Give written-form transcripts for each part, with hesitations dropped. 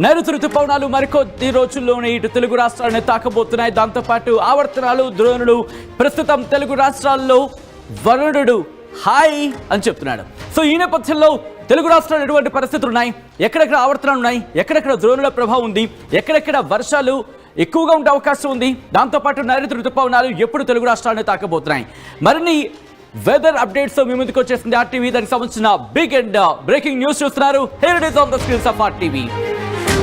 నైరుతి రుతుపవనాలు మరికొద్ది రోజుల్లోనే ఇటు తెలుగు రాష్ట్రాలను తాకబోతున్నాయి. దాంతోపాటు ఆవర్తనాలు ద్రోణులు ప్రస్తుతం తెలుగు రాష్ట్రాల్లో వరుణుడు హాయ్ అని చెప్తున్నాడు. సో ఈ నేపథ్యంలో తెలుగు రాష్ట్రాలు ఎటువంటి పరిస్థితులు ఉన్నాయి, ఎక్కడెక్కడ ఆవర్తనాలు ఉన్నాయి, ఎక్కడెక్కడ ద్రోణుల ప్రభావం ఉంది, ఎక్కడెక్కడ వర్షాలు ఎక్కువగా ఉండే అవకాశం ఉంది, దాంతోపాటు నైరుతి రుతుపవనాలు ఎప్పుడు తెలుగు రాష్ట్రాలను తాకబోతున్నాయి, మరిన్ని వెదర్ అప్డేట్స్ మీ ముందుకు వచ్చేసింది ఆర్టీవీ. దానికి సంబంధించిన బిగ్ అండ్ బ్రేకింగ్ న్యూస్ చూస్తున్నారు. Here it is on the screens of RTV.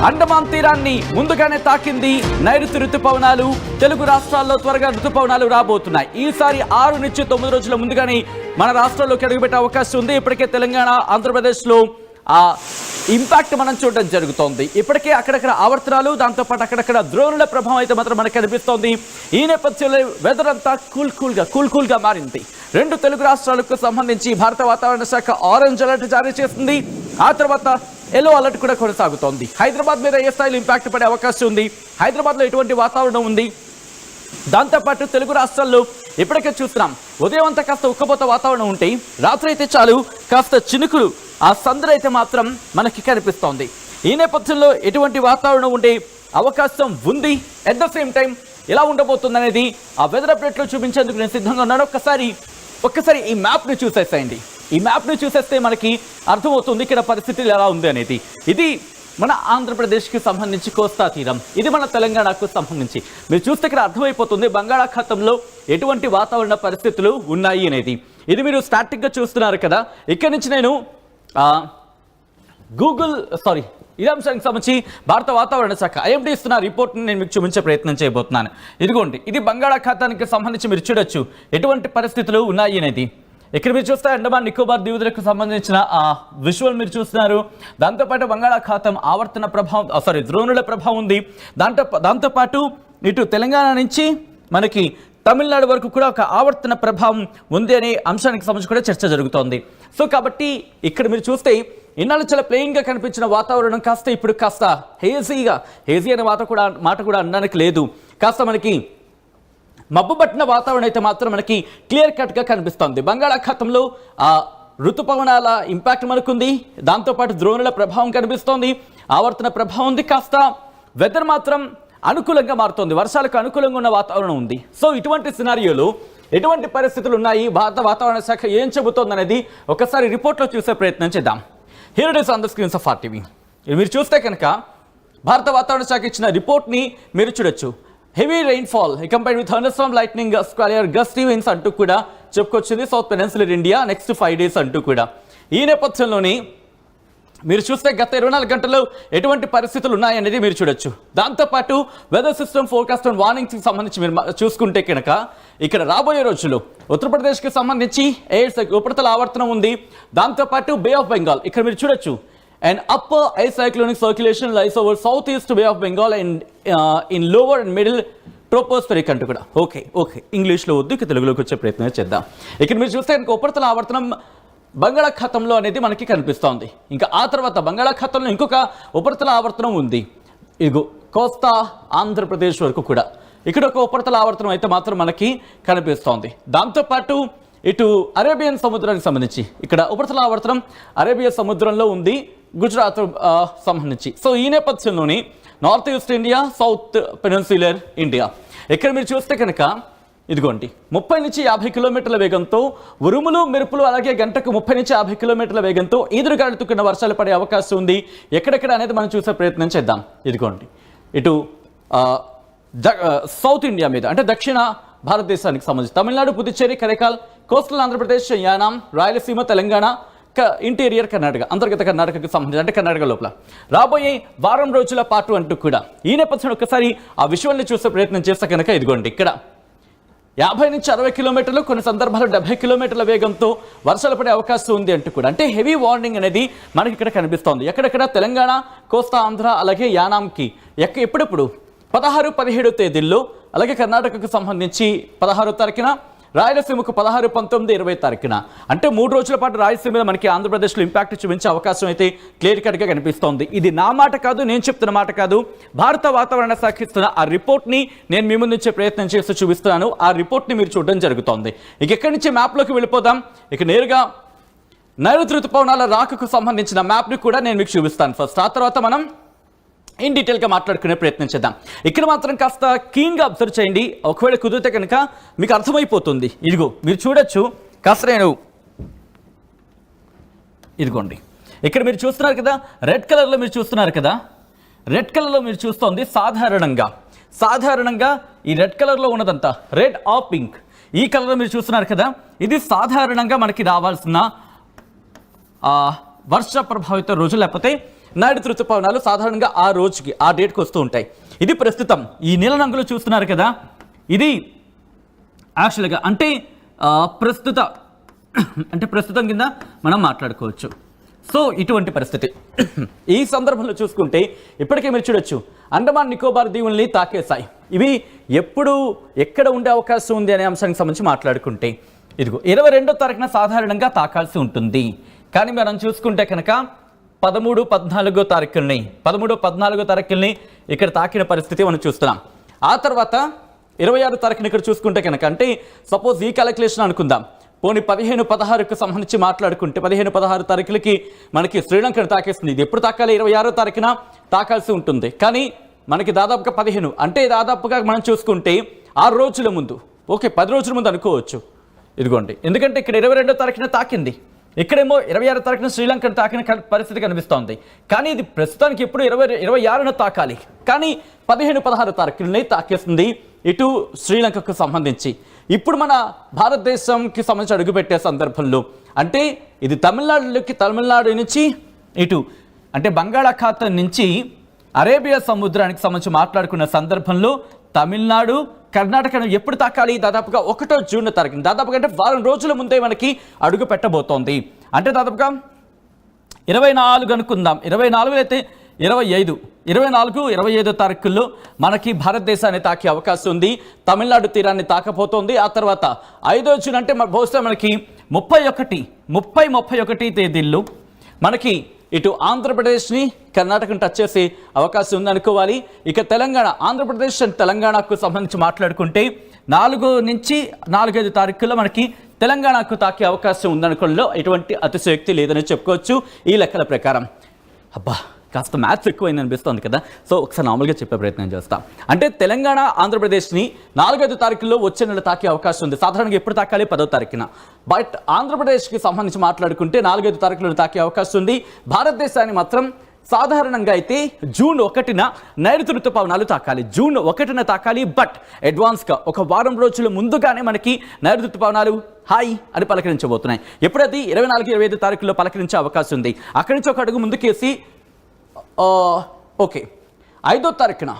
Andaman తీరాన్ని ముందుగానే తాకింది నైరుతి రుతుపవనాలు. తెలుగు రాష్ట్రాల్లో త్వరగా రుతుపవనాలు రాబోతున్నాయి. ఈసారి 6 నుంచి 9 రోజుల ముందుగానే మన రాష్ట్రాల్లోకి అడుగుపెట్టే అవకాశం ఉంది. ఇప్పటికే తెలంగాణ, ఆంధ్రప్రదేశ్లో ఆ ఇంపాక్ట్ మనం చూడడం జరుగుతోంది. ఇప్పటికే అక్కడక్కడ ఆవర్తనాలు, దాంతోపాటు అక్కడక్కడ ద్రోణుల ప్రభావం అయితే మాత్రం మనకు కనిపిస్తోంది. ఈ నేపథ్యంలో వెదర్ అంతా కూల్ గా మారింది. 2 తెలుగు రాష్ట్రాలకు సంబంధించి భారత వాతావరణ శాఖ ఆరెంజ్ అలర్ట్ జారీ చేసింది. ఆ తర్వాత ఎల్లో అలర్ట్ కూడా కొనసాగుతోంది. హైదరాబాద్ మీద ఏ స్థాయిలో ఇంపాక్ట్ పడే అవకాశం ఉంది, హైదరాబాద్లో ఎటువంటి వాతావరణం ఉంది, దాంతోపాటు తెలుగు రాష్ట్రాల్లో ఇప్పటికే చూస్తున్నాం ఉదయం అంతా కాస్త ఉక్కపోత వాతావరణం ఉంటే రాత్రి అయితే చాలు కాస్త చినుకులు, ఆ సందడి అయితే మాత్రం మనకి కనిపిస్తోంది. ఈ నేపథ్యంలో ఎటువంటి వాతావరణం ఉండే అవకాశం ఉంది, అట్ ద సేమ్ టైం ఎలా ఉండబోతుంది అనేది ఆ వెదర్ అప్డేట్లో చూపించేందుకు నేను సిద్ధంగా ఉన్నాను. ఒక్కసారి ఈ మ్యాప్ని చూసేసేయండి. ఈ మ్యాప్ని చూసేస్తే మనకి అర్థమవుతుంది ఇక్కడ పరిస్థితులు ఎలా ఉంది అనేది. ఇది మన ఆంధ్రప్రదేశ్కి సంబంధించి కోస్తా తీరం, ఇది మన తెలంగాణకు సంబంధించి. మీరు చూస్తే ఇక్కడ అర్థమైపోతుంది బంగాళాఖాతంలో ఎటువంటి వాతావరణ పరిస్థితులు ఉన్నాయి అనేది. ఇది మీరు స్టాటిక్గా చూస్తున్నారు కదా. ఇక్కడ నుంచి నేను ఈ అంశానికి సంబంధించి భారత వాతావరణ శాఖ ఐఎండీ ఇస్తున్న రిపోర్ట్ని నేను మీకు చూపించే ప్రయత్నం చేయబోతున్నాను. ఇదిగోండి, ఇది బంగాళాఖాతానికి సంబంధించి మీరు చూడొచ్చు ఎటువంటి పరిస్థితులు ఉన్నాయి అనేది. ఇక్కడ మీరు చూస్తే అండమాన్ నికోబార్ దీవులకు సంబంధించిన విజువల్ మీరు చూస్తున్నారు. దాంతోపాటు బంగాళాఖాతం ఆవర్తన ప్రభావం ద్రోణుల ప్రభావం ఉంది. దాంతోపాటు ఇటు తెలంగాణ నుంచి మనకి తమిళనాడు వరకు కూడా ఒక ఆవర్తన ప్రభావం ఉంది అనే అంశానికి సంబంధించి కూడా చర్చ జరుగుతోంది. సో కాబట్టి ఇక్కడ మీరు చూస్తే ఇన్నాళ్ళు చాలా ప్లెయిన్గా కనిపించిన వాతావరణం కాస్త ఇప్పుడు కాస్త హేజీ అనే మాట కూడా అనడానికి లేదు. కాస్త మనకి మబ్బు పట్టిన వాతావరణం అయితే మాత్రం మనకి క్లియర్ కట్గా కనిపిస్తుంది. బంగాళాఖాతంలో ఋతుపవనాల ఇంపాక్ట్ మనకుంది, దాంతోపాటు ద్రోణుల ప్రభావం కనిపిస్తోంది, ఆవర్తన ప్రభావం ఉంది. కాస్త వెదర్ మాత్రం అనుకూలంగా మారుతోంది, వర్షాలకు అనుకూలంగా ఉన్న వాతావరణం ఉంది. సో ఇటువంటి సినారియోలో ఎటువంటి పరిస్థితులు ఉన్నాయి, భారత వాతావరణ శాఖ ఏం చెబుతోంది అనేది ఒకసారి రిపోర్ట్లో చూసే ప్రయత్నం చేద్దాం. Here it is on the screens of RTV. మీరు చూస్తే కనుక భారత వాతావరణ శాఖ ఇచ్చిన రిపోర్ట్ని మీరు చూడొచ్చు. Heavy rainfall compared with thunderstorm, lightning, square, gusty winds అంటూ కూడా చెప్పుకొచ్చింది south peninsular India next 5 days అంటూ కూడా. ఈ నేపథ్యంలోని మీరు చూస్తే గత 24 గంటల్లో ఎటువంటి పరిస్థితులు ఉన్నాయనేది మీరు చూడొచ్చు. దాంతోపాటు వెదర్ సిస్టమ్ ఫోర్కాస్ట్ అండ్ వార్నింగ్స్కి సంబంధించి మీరు చూసుకుంటే కనుక ఇక్కడ రాబోయే రోజుల్లో ఉత్తరప్రదేశ్కి సంబంధించి ఉపరితల ఆవర్తనం ఉంది. దాంతోపాటు బే ఆఫ్ బెంగాల్ ఇక్కడ మీరు చూడొచ్చు. And upper air cyclonic circulation lies over southeast Bay of Bengal and in lower and middle tropospheric అంటూ కూడా. ఓకే ఇంగ్లీష్లో వద్దు, ఇక తెలుగులోకి వచ్చే ప్రయత్నం చేద్దాం. ఇక్కడ మీరు చూస్తే కనుక ఉపరితల ఆవర్తనం బంగాళాఖాతంలో అనేది మనకి కనిపిస్తోంది. ఇంకా ఆ తర్వాత బంగాళాఖాతంలో ఇంకొక ఉపరితల ఆవర్తనం ఉంది. ఇగో కోస్తా ఆంధ్రప్రదేశ్ వరకు కూడా ఇక్కడ ఒక ఉపరితల ఆవర్తనం అయితే మాత్రం మనకి కనిపిస్తోంది. దాంతోపాటు ఇటు అరేబియన్ సముద్రానికి సంబంధించి ఇక్కడ ఉపరితల ఆవర్తనం అరేబియా సముద్రంలో ఉంది, గుజరాత్ సంబంధించి. సో ఈ నేపథ్యంలోని north east India, south peninsular India ఇక్కడ మీరు చూస్తే కనుక ఇదిగోండి 30 నుంచి 50 కిలోమీటర్ల వేగంతో ఉరుములు, మెరుపులు, అలాగే గంటకు 30 నుంచి 50 కిలోమీటర్ల వేగంతో ఈదురుగాలుతున్న వర్షాలు పడే అవకాశం ఉంది. ఎక్కడెక్కడ అనేది మనం చూసే ప్రయత్నం చేద్దాం. ఇదిగోండి ఇటు సౌత్ ఇండియా మీద అంటే దక్షిణ భారతదేశానికి సంబంధించి తమిళనాడు, పుదుచ్చేరి, కరైకాల్, కోస్టల్ ఆంధ్రప్రదేశ్, యానాం, రాయలసీమ, తెలంగాణ, ఇంటీరియర్ కర్ణాటక, అంతర్గత కర్ణాటకకి సంబంధించి అంటే కర్ణాటక లోపల రాబోయే వారం రోజుల పాటు అంటూ కూడా. ఈ నేపథ్యంలో ఒకసారి ఆ విజువల్ని చూసే ప్రయత్నం చేస్తే కనుక ఇదిగోండి ఇక్కడ 50 నుంచి 60 కిలోమీటర్లు, కొన్ని సందర్భాల్లో 70 కిలోమీటర్ల వేగంతో వర్షాలు పడే అవకాశం ఉంది అంటూ కూడా. అంటే హెవీ వార్నింగ్ అనేది మనకి ఇక్కడ కనిపిస్తోంది. ఎక్కడెక్కడ తెలంగాణ, కోస్తా ఆంధ్ర, అలాగే యానాంకి ఎప్పుడెప్పుడు 16, 17 తేదీల్లో, అలాగే కర్ణాటకకు సంబంధించి 16వ తారీఖున, రాయలసీమకు 16, 19, 20 తారీఖున అంటే 3 రోజుల పాటు రాయలసీమ మీద మనకి ఆంధ్రప్రదేశ్లో ఇంపాక్ట్ చూపించే అవకాశం అయితే క్లియర్ కట్గా కనిపిస్తోంది. ఇది నా మాట కాదు, నేను చెప్తున్న మాట కాదు, భారత వాతావరణ శాఖ ఇస్తున్న ఆ రిపోర్ట్ని నేను మీ ముందు ప్రయత్నం చేస్తూ చూపిస్తున్నాను. ఆ రిపోర్ట్ని మీరు చూడడం జరుగుతోంది. ఇక ఎక్కడి నుంచి మ్యాప్లోకి వెళ్ళిపోదాం. ఇక నేరుగా నైరుతి ఋతుపవనాల రాకకు సంబంధించిన మ్యాప్ని కూడా నేను మీకు చూపిస్తాను ఫస్ట్. ఆ తర్వాత మనం ఇన్ డీటెయిల్గా మాట్లాడుకునే ప్రయత్నం చేద్దాం. ఇక్కడ మాత్రం కాస్త కీన్గా అబ్జర్వ్ చేయండి, ఒకవేళ కుదిరితే కనుక మీకు అర్థమైపోతుంది. ఇదిగో మీరు చూడొచ్చు, కాస్త నేను ఇదిగోండి ఇక్కడ మీరు చూస్తున్నారు కదా, రెడ్ కలర్లో మీరు చూస్తున్నారు కదా, రెడ్ కలర్లో మీరు చూస్తోంది సాధారణంగా ఈ రెడ్ కలర్లో ఉన్నదంతా రెడ్ ఆర్ పింక్, ఈ కలర్లో మీరు చూస్తున్నారు కదా, ఇది సాధారణంగా మనకి రావాల్సిన వర్ష ప్రభావిత రోజు లేకపోతే నైరుతి ఋతుపవనాలు సాధారణంగా ఆ రోజుకి ఆ డేట్కి వస్తూ ఉంటాయి. ఇది ప్రస్తుతం ఈ నీల రంగులో చూస్తున్నారు కదా, ఇది యాక్చువల్గా అంటే ప్రస్తుతం కింద మనం మాట్లాడుకోవచ్చు. సో ఇటువంటి పరిస్థితి ఈ సందర్భంలో చూసుకుంటే ఇప్పటికే మీరు చూడొచ్చు, అండమాన్ నికోబార్ దీవుల్ని తాకేశాయి. ఇవి ఎప్పుడు ఎక్కడ ఉండే అవకాశం ఉంది అనే అంశానికి సంబంధించి మాట్లాడుకుంటే ఇదిగో 22వ తారీఖున సాధారణంగా తాకాల్సి ఉంటుంది. కానీ మనం చూసుకుంటే కనుక 13, 14 తారీఖుల్ని ఇక్కడ తాకిన పరిస్థితి మనం చూస్తున్నాం. ఆ తర్వాత 26 తారీఖున ఇక్కడ చూసుకుంటే కనుక, అంటే సపోజ్ ఈ క్యాలిక్యులేషన్ అనుకుందాం, పోనీ 15, 16కు సంబంధించి మాట్లాడుకుంటే 15, 16 తారీఖులకి మనకి శ్రీలంకను తాకేస్తుంది. ఇది ఎప్పుడు తాకాలి? 26వ తారీఖున తాకాల్సి ఉంటుంది. కానీ మనకి దాదాపుగా 15, అంటే దాదాపుగా మనం చూసుకుంటే 6 రోజుల ముందు, ఓకే 10 రోజుల ముందు అనుకోవచ్చు. ఇదిగోండి, ఎందుకంటే ఇక్కడ 22వ తారీఖున తాకింది, ఇక్కడేమో 26వ తారీఖున శ్రీలంకను తాకిన పరిస్థితి కనిపిస్తోంది. కానీ ఇది ప్రస్తుతానికి ఎప్పుడు 26న తాకాలి, కానీ 15, 16 తారీఖులని తాకేస్తుంది ఇటు శ్రీలంకకు సంబంధించి. ఇప్పుడు మన భారతదేశంకి సంబంధించి అడుగుపెట్టే సందర్భంలో, అంటే ఇది తమిళనాడు నుంచి ఇటు అంటే బంగాళాఖాతం నుంచి అరేబియా సముద్రానికి సంబంధించి మాట్లాడుకున్న సందర్భంలో తమిళనాడు, కర్ణాటకను ఎప్పుడు తాకాలి? దాదాపుగా 1వ జూన్ తారీఖున, దాదాపుగా అంటే వారం రోజుల ముందే మనకి అడుగు పెట్టబోతోంది. అంటే దాదాపుగా 24 అనుకుందాం, 24 అయితే 24, 25 తారీఖుల్లో మనకి భారతదేశాన్ని తాకే అవకాశం ఉంది. తమిళనాడు తీరాన్ని తాకపోతోంది. ఆ తర్వాత 5వ జూన్ అంటే బహుశా మనకి 31 తేదీల్లో మనకి ఇటు ఆంధ్రప్రదేశ్ని, కర్ణాటకను టచ్ చేసే అవకాశం ఉందనుకోవాలి. ఇక తెలంగాణ, ఆంధ్రప్రదేశ్ అండ్ తెలంగాణకు సంబంధించి మాట్లాడుకుంటే 4 నుంచి 4-5 తారీఖుల్లో మనకి తెలంగాణకు తాకే అవకాశం ఉందనుకోవడంలో ఎటువంటి అతిశయోక్తి లేదని చెప్పుకోవచ్చు ఈ లెక్కల ప్రకారం. అబ్బా, కాస్త మ్యాథ్స్ ఎక్కువైంది అనిపిస్తుంది కదా. సో ఒకసారి నార్మల్గా చెప్పే ప్రయత్నం చేస్తాం. అంటే తెలంగాణ, ఆంధ్రప్రదేశ్ని 4-5 తారీఖుల్లో వచ్చే నెల తాకే అవకాశం ఉంది. సాధారణంగా ఎప్పుడు తాకాలి? 10వ తారీఖున. బట్ ఆంధ్రప్రదేశ్కి సంబంధించి మాట్లాడుకుంటే 4-5 తారీఖులను తాకే అవకాశం ఉంది. భారతదేశాన్ని మాత్రం సాధారణంగా అయితే జూన్ 1న నైరుతి ఋతుపవనాలు తాకాలి, జూన్ 1న తాకాలి. బట్ అడ్వాన్స్గా ఒక వారం రోజుల ముందుగానే మనకి నైరుతి ఋతుపవనాలు హాయ్ అని పలకరించబోతున్నాయి. ఎప్పుడది 24, 25 తారీఖుల్లో పలకరించే అవకాశం ఉంది. అక్కడి నుంచి ఒక అడుగు ముందుకేసి ఓకే 5వ తారీఖున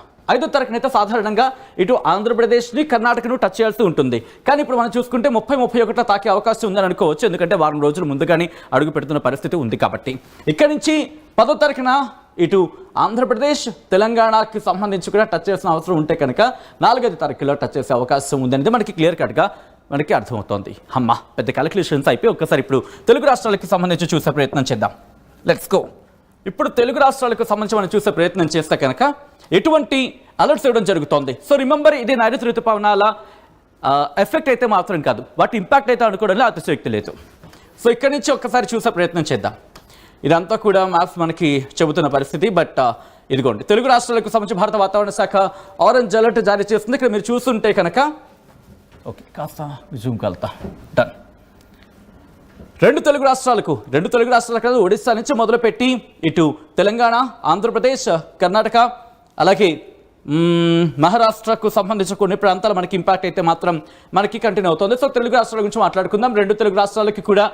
అయితే సాధారణంగా ఇటు ఆంధ్రప్రదేశ్ని, కర్ణాటకను టచ్ చేయాల్సి ఉంటుంది. కానీ ఇప్పుడు మనం చూసుకుంటే 30, 31 తాకే అవకాశం ఉందని అనుకోవచ్చు, ఎందుకంటే వారం రోజులు ముందుగానే అడుగు పెడుతున్న పరిస్థితి ఉంది కాబట్టి. ఇక్కడి నుంచి 10వ తారీఖున ఇటు ఆంధ్రప్రదేశ్, తెలంగాణకి సంబంధించి కూడా టచ్ చేసిన అవసరం ఉంటే కనుక 4-5 తారీఖుల్లో టచ్ చేసే అవకాశం ఉందనేది మనకి క్లియర్ కట్గా మనకి అర్థమవుతోంది. అమ్మ, పెద్ద క్యాలిక్యులేషన్స్ అయిపోయి ఒక్కసారి ఇప్పుడు తెలుగు రాష్ట్రాలకి సంబంధించి చూసే ప్రయత్నం చేద్దాం. Let's go. ఇప్పుడు తెలుగు రాష్ట్రాలకు సంబంధించి మనం చూసే ప్రయత్నం చేస్తే కనుక ఎటువంటి అలర్ట్స్ ఇవ్వడం జరుగుతోంది. సో రిమెంబర్, ఇది నైరుతి ఋతుపవనాల ఎఫెక్ట్ అయితే మాత్రం కాదు, వాటి ఇంపాక్ట్ అయితే అనుకోవడంలో అతిశయోక్తి లేదు. సో ఇక్కడి నుంచి ఒక్కసారి చూసే ప్రయత్నం చేద్దాం. ఇదంతా కూడా మ్యాప్స్ మనకి చెబుతున్న పరిస్థితి. బట్ ఇదిగోండి, తెలుగు రాష్ట్రాలకు సంబంధించి భారత వాతావరణ శాఖ ఆరెంజ్ అలర్ట్ జారీ చేస్తుంది. ఇక్కడ మీరు చూస్తుంటే కనుక ఓకే, కాస్త జూమ్ కలుతా డన్. రెండు తెలుగు రాష్ట్రాలకు ఒడిశా నుంచి మొదలుపెట్టి ఇటు తెలంగాణ, ఆంధ్రప్రదేశ్, కర్ణాటక, అలాగే మహారాష్ట్రకు సంబంధించిన కొన్ని ప్రాంతాలు మనకి ఇంపాక్ట్ అయితే మాత్రం మనకి కంటిన్యూ అవుతుంది. సో తెలుగు రాష్ట్రాల గురించి మాట్లాడుకుందాం. రెండు తెలుగు రాష్ట్రాలకి కూడా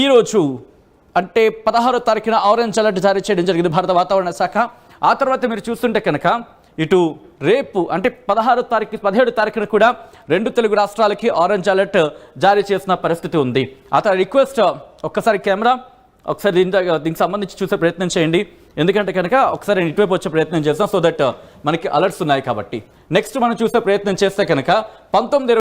ఈరోజు అంటే 16వ తారీఖున ఆరెంజ్ అలర్ట్ జారీ చేయడం జరిగింది భారత వాతావరణ శాఖ. ఆ తర్వాత మీరు చూస్తుంటే కనుక ఇటు రేపు అంటే 17వ తారీఖున కూడా రెండు తెలుగు రాష్ట్రాలకి ఆరెంజ్ అలర్ట్ జారీ చేసిన పరిస్థితి ఉంది. ఆ తర్వాత రిక్వెస్ట్ ఒక్కసారి కెమెరా ఒకసారి దీనికి సంబంధించి చూసే ప్రయత్నం చేయండి, ఎందుకంటే కనుక ఒకసారి ఇటువైపు వచ్చే ప్రయత్నం చేస్తాం, సో దట్ మనకి అలర్ట్స్ ఉన్నాయి కాబట్టి. నెక్స్ట్ మనం చూసే ప్రయత్నం చేస్తే కనుక 19